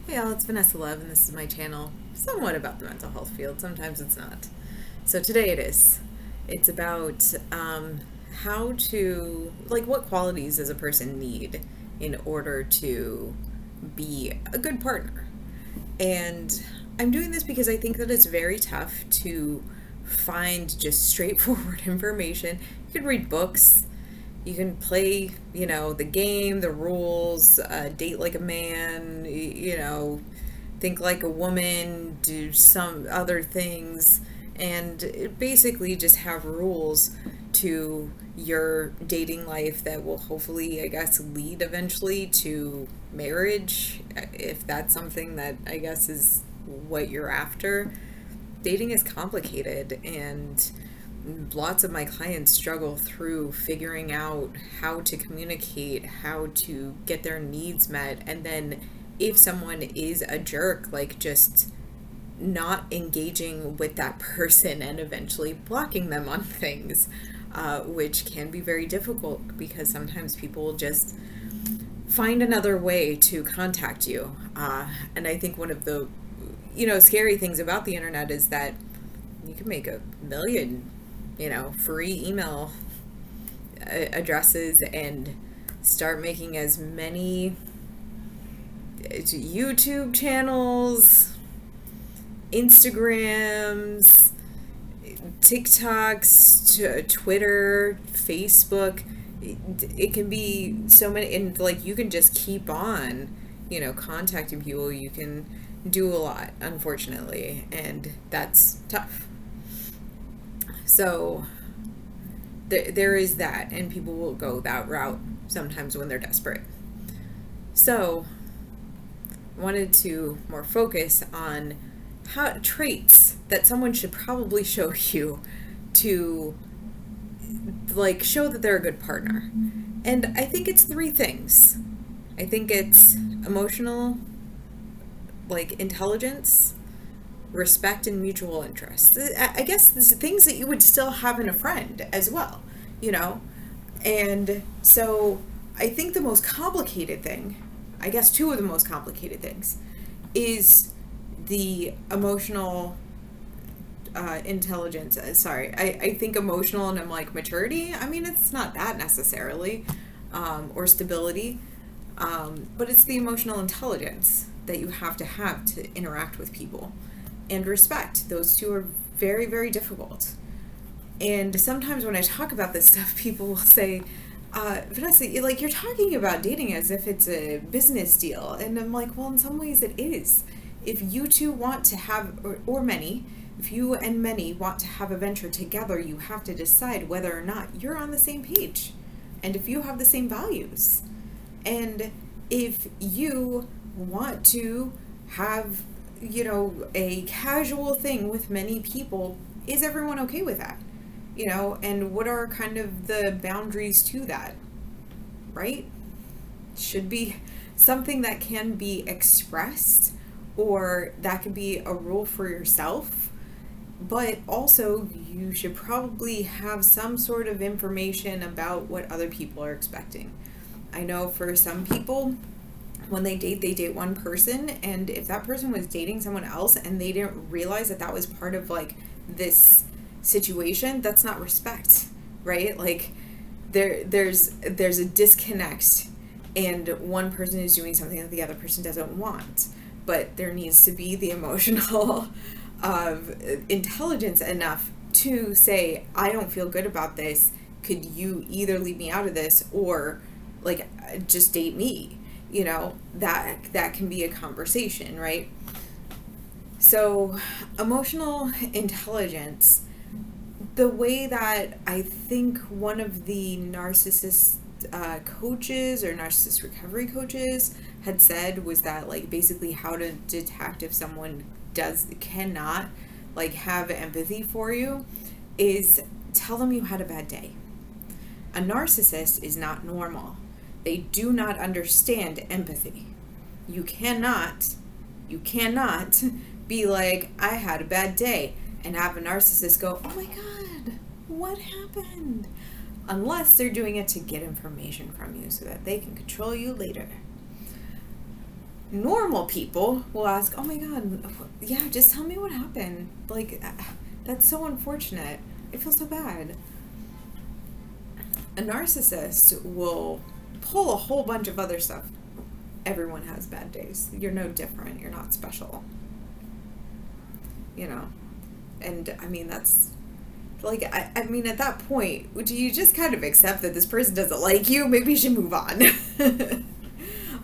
Hey all, it's Vanessa Love, and this is my channel, somewhat about the mental health field. Sometimes it's not. So today it is. It's about how to, like, what qualities does a person need in order to be a good partner? And I'm doing this because I think that it's very tough to find just straightforward information. You can read books, you can play, the game, the rules, date like a man, think like a woman, do some other things, and basically just have rules to your dating life that will hopefully, I guess, lead eventually to marriage, if that's something that I guess is what you're after. Dating is complicated, and lots of my clients struggle through figuring out how to communicate, how to get their needs met, and then if someone is a jerk, like just not engaging with that person and eventually blocking them on things, which can be very difficult because sometimes people will just find another way to contact you. And I think one of the scary things about the internet is that you can make a million free email addresses and start making as many YouTube channels, Instagrams, TikToks, Twitter, Facebook. It can be so many, and like you can just keep on, contacting people. You can do a lot, unfortunately, and that's tough. So there is that, and people will go that route sometimes when they're desperate. So I wanted to more focus on how traits that someone should probably show you to like show that they're a good partner. And I think it's three things. I think it's emotional, like intelligence, respect, and mutual interest. I guess this is things that you would still have in a friend as well, you know? And so I think the most complicated thing, I guess two of the most complicated things, is the emotional intelligence. I think emotional and I'm like maturity. I mean, it's not that necessarily, or stability, but it's the emotional intelligence that you have to interact with people. And respect. Those two are very, very difficult. And sometimes when I talk about this stuff, people will say, Vanessa, you're talking about dating as if it's a business deal. And I'm like, well, in some ways it is. If you two want to have, or many, if you and many want to have a venture together, you have to decide whether or not you're on the same page. And if you have the same values. And if you want to have a casual thing with many people, is everyone okay with that? And what are kind of the boundaries to that, right? Should be something that can be expressed, or that could be a rule for yourself, but also you should probably have some sort of information about what other people are expecting. I know for some people, when they date one person, and if that person was dating someone else and they didn't realize that that was part of like this situation, that's not respect, right? Like there's a disconnect, and one person is doing something that the other person doesn't want, but there needs to be the emotional of intelligence enough to say, I don't feel good about this, could you either leave me out of this or like just date me? That can be a conversation, right? So emotional intelligence, the way that I think one of the narcissist coaches or narcissist recovery coaches had said was that, like, basically how to detect if someone cannot like have empathy for you is tell them you had a bad day. A narcissist is not normal. They do not understand empathy. You cannot be like, I had a bad day, and have a narcissist go, oh my God, what happened? Unless they're doing it to get information from you so that they can control you later. Normal people will ask, oh my God, yeah, just tell me what happened. Like, that's so unfortunate. I feel so bad. A narcissist will pull a whole bunch of other stuff. Everyone has bad days. You're no different. You're not special. You know? And I mean, that's like, I mean, at that point, do you just kind of accept that this person doesn't like you? Maybe you should move on.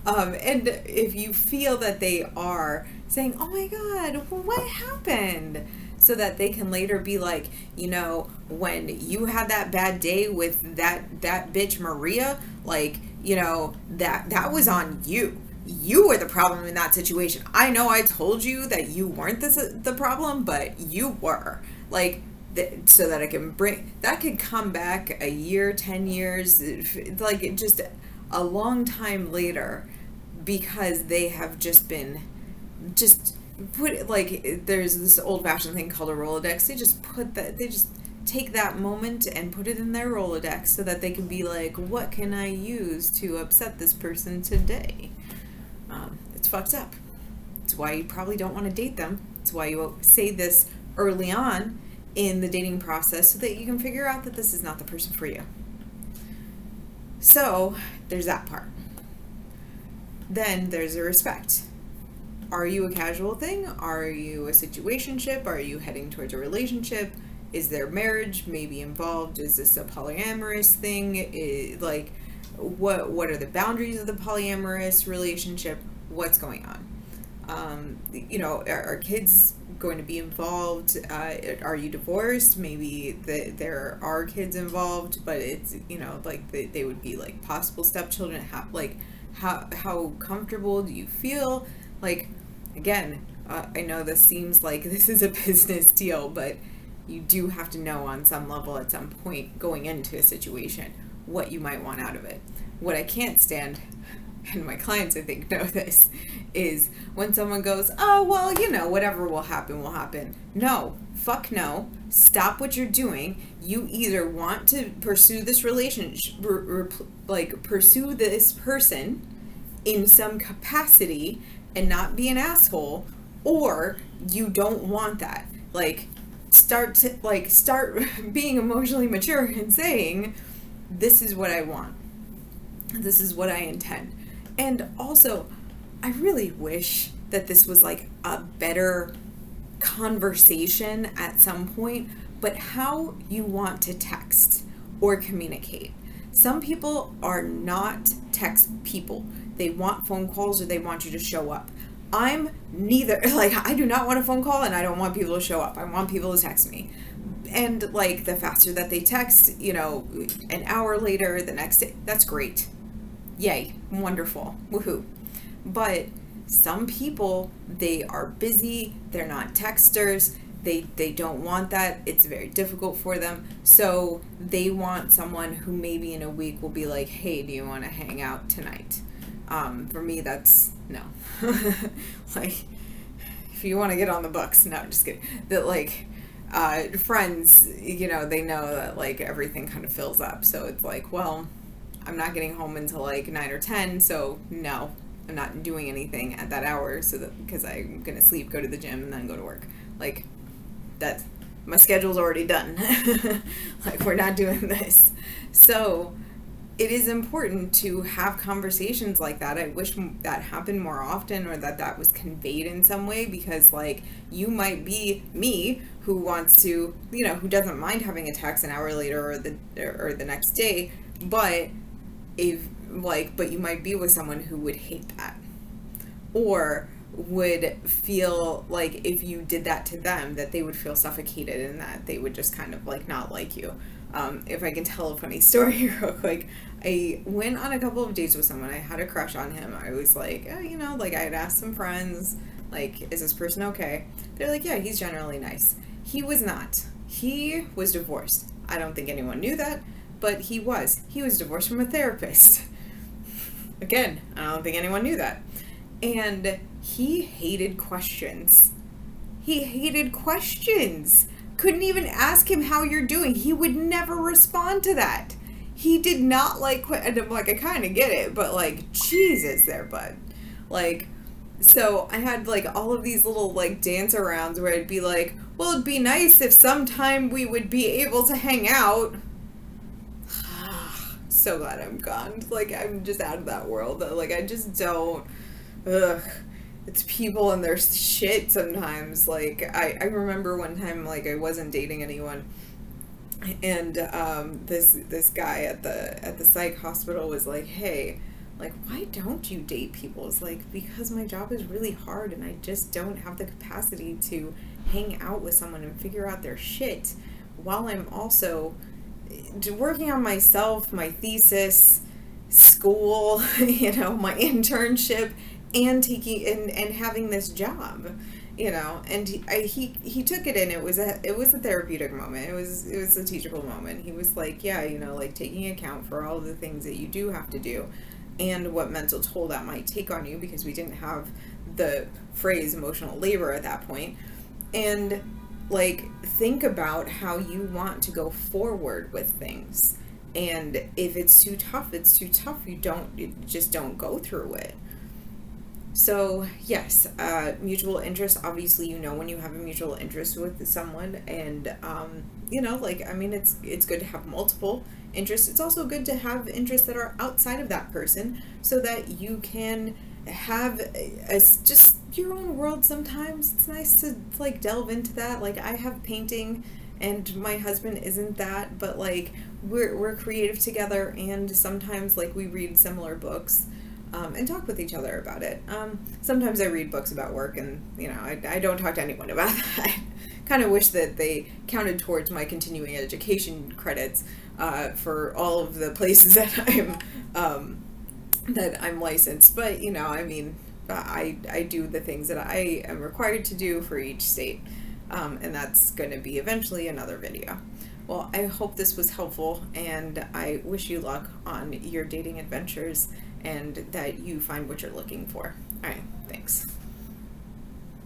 And if you feel that they are saying, oh my God, what happened? So that they can later be like, you know, when you had that bad day with that bitch Maria, like, you know, that was on you. You were the problem in that situation. I know I told you that you weren't the problem, but you were. Like, so that I can bring, that could come back a year, 10 years, like just a long time later, because they have just been, just put, like, there's this old fashioned thing called a Rolodex. They just put that, they just take that moment and put it in their Rolodex so that they can be like, what can I use to upset this person today? It's fucked up. It's why you probably don't want to date them. It's why you say this early on in the dating process so that you can figure out that this is not the person for you. So there's that part. Then there's a respect. Are you a casual thing? Are you a situationship? Are you heading towards a relationship? Is there marriage maybe involved? Is this a polyamorous thing? Like, what are the boundaries of the polyamorous relationship? What's going on? You know, are kids going to be involved? Are you divorced? Maybe there are kids involved, but it's, you know, like they would be like possible stepchildren. How comfortable do you feel? Like, again, I know this seems like this is a business deal, but you do have to know on some level at some point going into a situation what you might want out of it. What I can't stand, and my clients I think know this, is when someone goes, oh, well, you know, whatever will happen will happen. No, fuck no. Stop what you're doing. You either want to pursue this relationship, like pursue this person in some capacity and not be an asshole, or you don't want that. Like, start being emotionally mature and saying, this is what I want. This is what I intend. And also, I really wish that this was like a better conversation at some point, but how you want to text or communicate. Some people are not text people. They want phone calls or they want you to show up. I'm neither. Like, I do not want a phone call and I don't want people to show up. I want people to text me. And like, the faster that they text, you know, an hour later, the next day, that's great. Yay, wonderful, woohoo. But some people, they are busy, they're not texters, they don't want that, it's very difficult for them, so they want someone who maybe in a week will be like, hey, do you want to hang out tonight? For me, that's no. Like, if you want to get on the books, no, just kidding. That, like, friends, you know, they know that like everything kind of fills up, so it's like, well, I'm not getting home until like 9 or 10, so no, I'm not doing anything at that hour, so that, because I'm gonna sleep, go to the gym, and then go to work. Like, that, my schedule's already done. Like, we're not doing this. So it is important to have conversations like that. I wish that happened more often, or that was conveyed in some way, because like, you might be me who wants to, you know, who doesn't mind having a text an hour later or the next day, but but you might be with someone who would hate that, or would feel like if you did that to them, that they would feel suffocated and that they would just kind of like not like you. If I can tell a funny story real quick, I went on a couple of dates with someone. I had a crush on him. I was like, you know, like I had asked some friends, like, is this person okay? They're like, yeah, he's generally nice. He was not. He was divorced. I don't think anyone knew that, but he was. He was divorced from a therapist. Again, I don't think anyone knew that. And he hated questions. He hated questions. Couldn't even ask him how you're doing. He would never respond to that. He did not like, and I'm like, I kind of get it, but like, Jesus there, bud. Like, So I had like all of these little like dance arounds where I'd be like, well, it'd be nice if sometime we would be able to hang out. So glad I'm gone. Like, I'm just out of that world. Like, I just don't. Ugh. It's people and their shit sometimes. Like, I remember one time, like, I wasn't dating anyone. And this guy at the psych hospital was like, hey, like, why don't you date people? It's like, because my job is really hard and I just don't have the capacity to hang out with someone and figure out their shit while I'm also working on myself, my thesis, school, my internship, and taking and having this job, And he took it in. It was a therapeutic moment. It was a teachable moment. He was like, yeah, like taking account for all the things that you do have to do, and what mental toll that might take on you, because we didn't have the phrase emotional labor at that point, and like think about how you want to go forward with things, and if it's too tough, it's too tough. You just don't go through it. So yes, mutual interest, obviously, when you have a mutual interest with someone, and it's good to have multiple interests. It's also good to have interests that are outside of that person, so that you can have just your own world. Sometimes it's nice to like delve into that. Like, I have painting and my husband isn't that, but like we're creative together, and sometimes like we read similar books and talk with each other about it. Sometimes I read books about work, and I don't talk to anyone about that. Kind of wish that they counted towards my continuing education credits for all of the places that I'm licensed, but I do the things that I am required to do for each state, and that's going to be eventually another video. Well, I hope this was helpful, and I wish you luck on your dating adventures, and that you find what you're looking for. All right, thanks.